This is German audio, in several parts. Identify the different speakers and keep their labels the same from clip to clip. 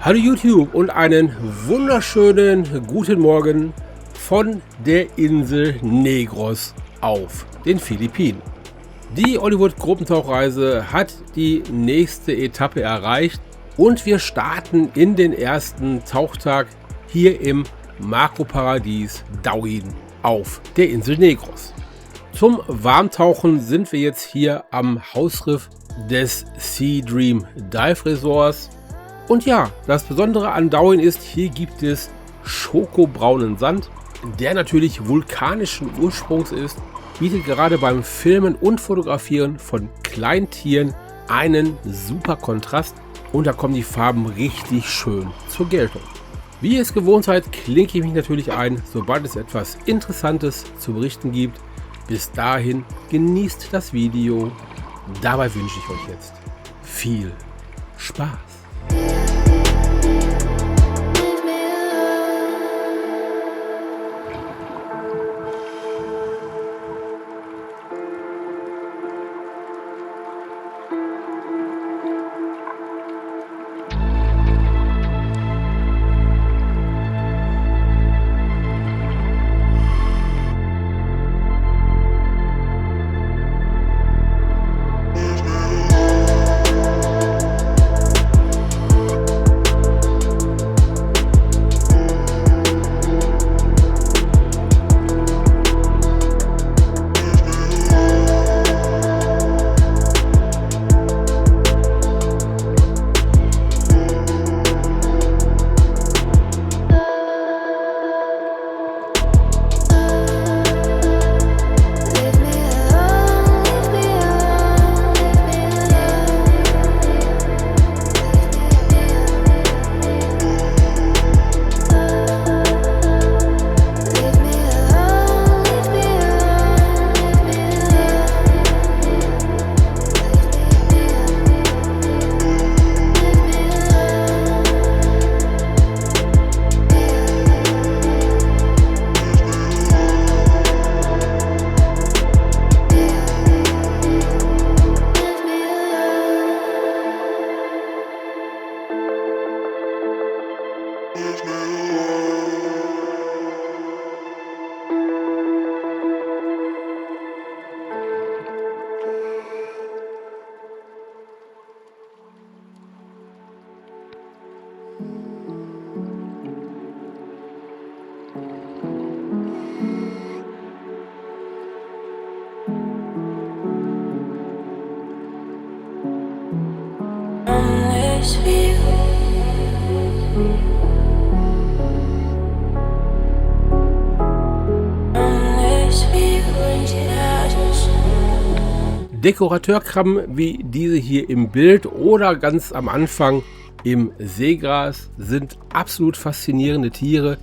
Speaker 1: Hallo YouTube und einen wunderschönen guten Morgen von der Insel Negros auf den Philippinen. Die Hollywood-Gruppentauchreise hat die nächste Etappe erreicht und wir starten in den ersten Tauchtag hier im Makroparadies Dauin auf der Insel Negros. Zum Warmtauchen sind wir jetzt hier am Hausriff des Sea Dream Dive Resorts. Und ja, das Besondere an Dauin ist, hier gibt es schokobraunen Sand, der natürlich vulkanischen Ursprungs ist, bietet gerade beim Filmen und Fotografieren von Kleintieren einen super Kontrast und da kommen die Farben richtig schön zur Geltung. Wie ihr es gewohnt seid, klinke ich mich natürlich ein, sobald es etwas Interessantes zu berichten gibt. Bis dahin genießt das Video. Dabei wünsche ich euch jetzt viel Spaß. Dekorateurkrabben wie diese hier im Bild oder ganz am Anfang im Seegras sind absolut faszinierende Tiere,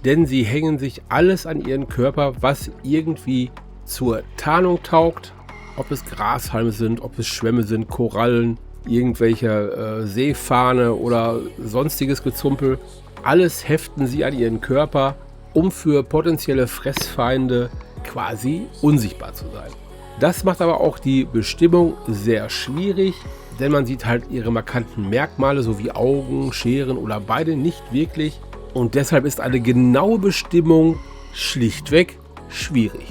Speaker 1: denn sie hängen sich alles an ihren Körper, was irgendwie zur Tarnung taugt. Ob es Grashalme sind, ob es Schwämme sind, Korallen, irgendwelche Seefahne oder sonstiges Gezumpel. Alles heften sie an ihren Körper, um für potenzielle Fressfeinde quasi unsichtbar zu sein. Das macht aber auch die Bestimmung sehr schwierig, denn man sieht halt ihre markanten Merkmale sowie Augen, Scheren oder beide nicht wirklich und deshalb ist eine genaue Bestimmung schlichtweg schwierig.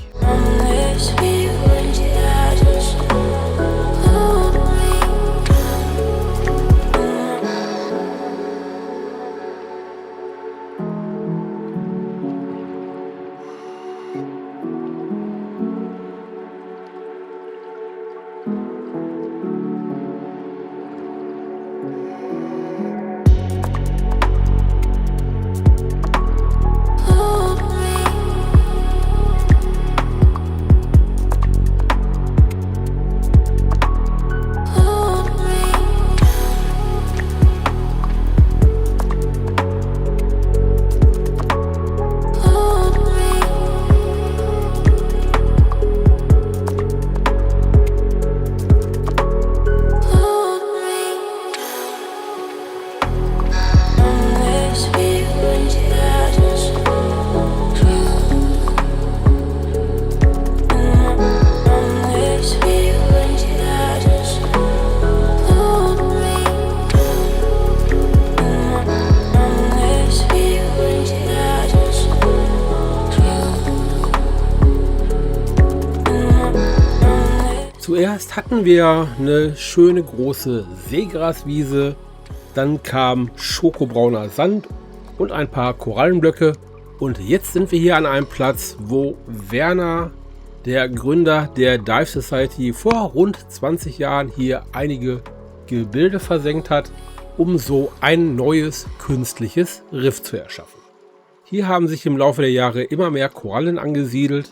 Speaker 1: Zuerst hatten wir eine schöne große Seegraswiese, dann kam schokobrauner Sand und ein paar Korallenblöcke. Und jetzt sind wir hier an einem Platz, wo Werner, der Gründer der Dive Society, vor rund 20 Jahren hier einige Gebilde versenkt hat, um so ein neues künstliches Riff zu erschaffen. Hier haben sich im Laufe der Jahre immer mehr Korallen angesiedelt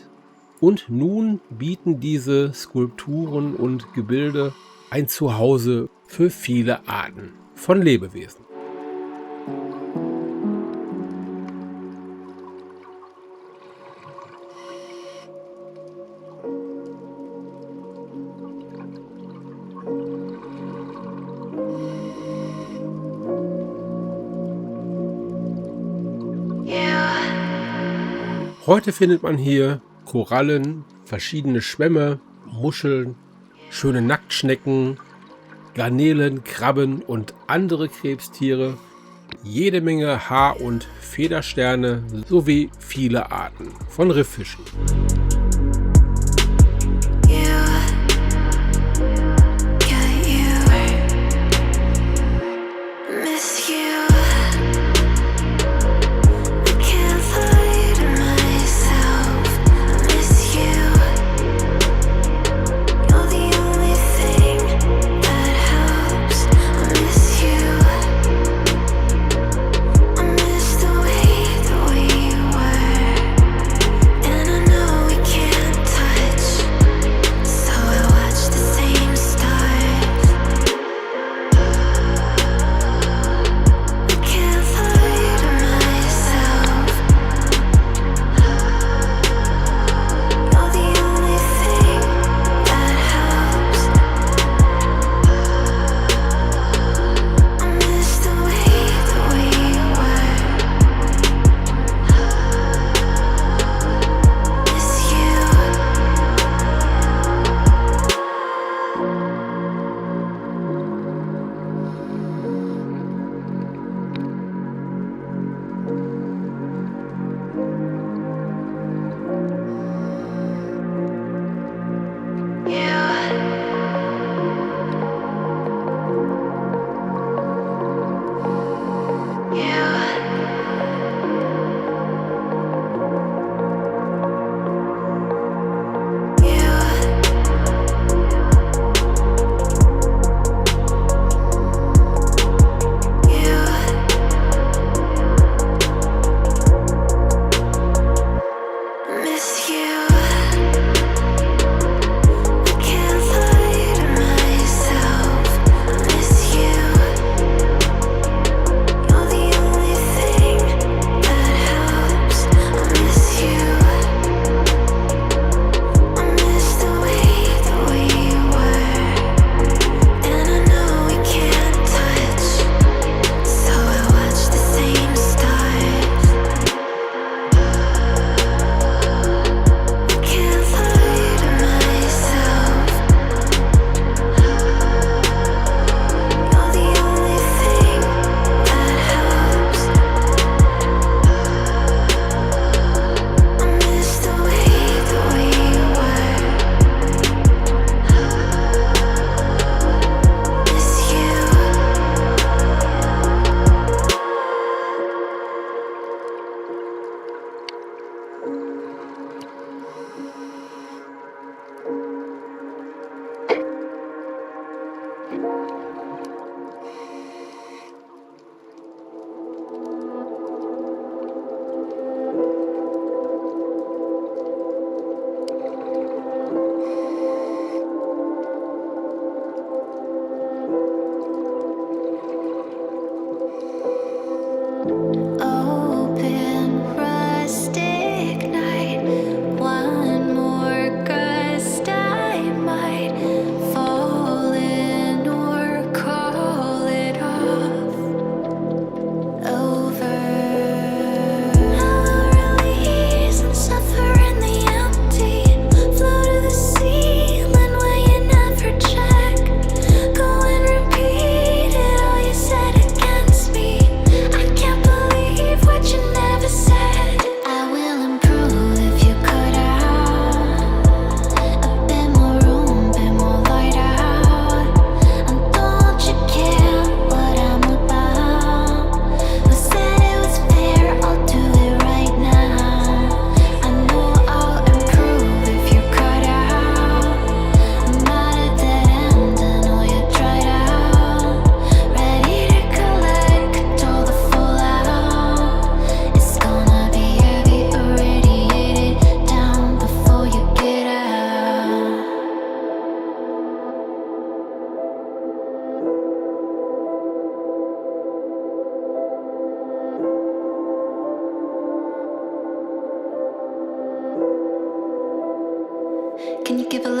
Speaker 1: und nun bieten diese Skulpturen und Gebilde ein Zuhause für viele Arten von Lebewesen. Heute findet man hier Korallen, verschiedene Schwämme, Muscheln, schöne Nacktschnecken, Garnelen, Krabben und andere Krebstiere, jede Menge Haar- und Federsterne sowie viele Arten von Rifffischen.
Speaker 2: I know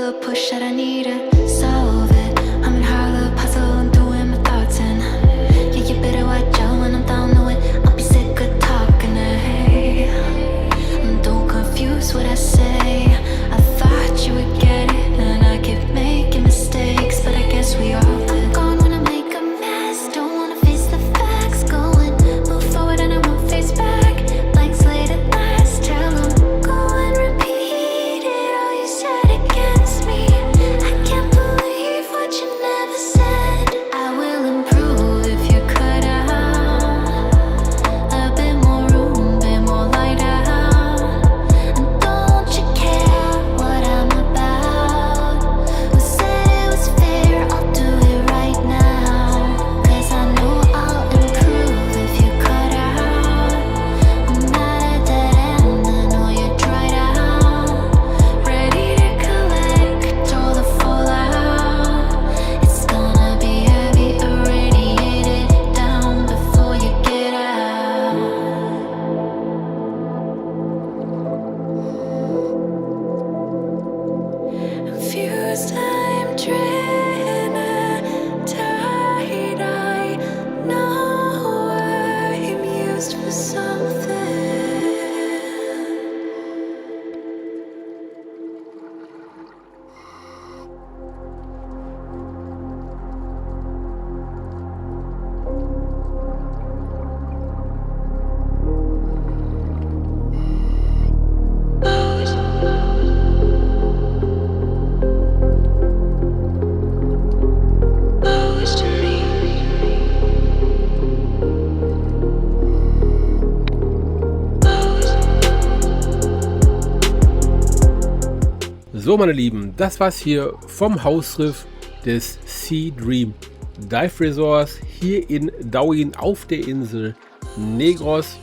Speaker 2: the push that I need to solve it. I'm in Harlow, puzzle and doing my thoughts in. Yeah, you better watch out when I'm down the way. I'll be sick of talking, hey. Don't confuse what I say. I thought you would get it, and I keep making mistakes, but I guess we all do. I'm gone when I make a mess. Don't wanna face the facts. Going, move forward and I won't face back. Blank slate at last. Tell 'em, go and repeat it all you said against me. I can't believe what you never said. I will improve if you cut out a bit more room, bit more light out. And don't you care what I'm about? Who said it was fair? I'll do it right now. 'Cause I know I'll improve if you cut out. I'm not a dead end, I know you're dried out. Ready to collect all the fallout. It's gonna be heavy, irradiate it down before you get out. Confused, I'm dreaming, tired, I know I'm used for something. Close to me.
Speaker 1: So, meine Lieben, das war's hier vom Hausriff des Sea Dream Dive Resorts hier in Dauin auf der Insel Negros.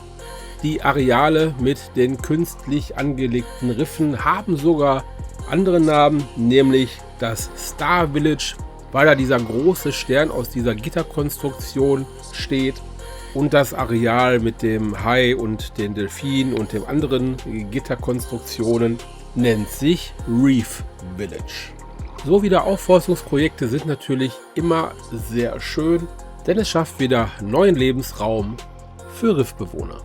Speaker 1: Die Areale mit den künstlich angelegten Riffen haben sogar andere Namen, nämlich das Star Village, weil da dieser große Stern aus dieser Gitterkonstruktion steht, und das Areal mit dem Hai und den Delfinen und den anderen Gitterkonstruktionen nennt sich Reef Village. So Wiederaufforstungsprojekte sind natürlich immer sehr schön, denn es schafft wieder neuen Lebensraum für Riffbewohner.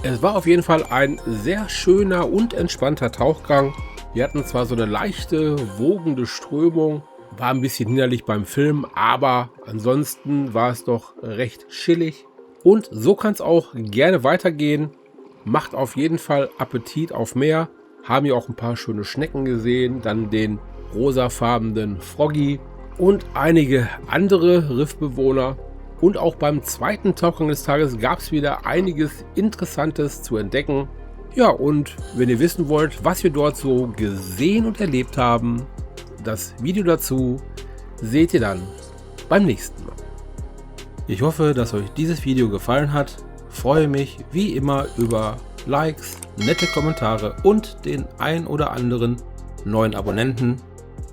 Speaker 1: Es war auf jeden Fall ein sehr schöner und entspannter Tauchgang. Wir hatten zwar so eine leichte, wogende Strömung, war ein bisschen hinderlich beim Filmen, aber ansonsten war es doch recht chillig. Und so kann es auch gerne weitergehen. Macht auf jeden Fall Appetit auf mehr. Haben hier auch ein paar schöne Schnecken gesehen, dann den rosafarbenen Froggy und einige andere Riffbewohner. Und auch beim zweiten Tauchgang des Tages gab es wieder einiges Interessantes zu entdecken. Ja, und wenn ihr wissen wollt, was wir dort so gesehen und erlebt haben, das Video dazu seht ihr dann beim nächsten Mal. Ich hoffe, dass euch dieses Video gefallen hat. Freue mich wie immer über Likes, nette Kommentare und den ein oder anderen neuen Abonnenten.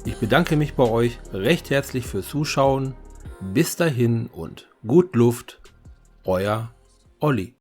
Speaker 1: Ich bedanke mich bei euch recht herzlich fürs Zuschauen. Bis dahin und gut Luft, euer Olli.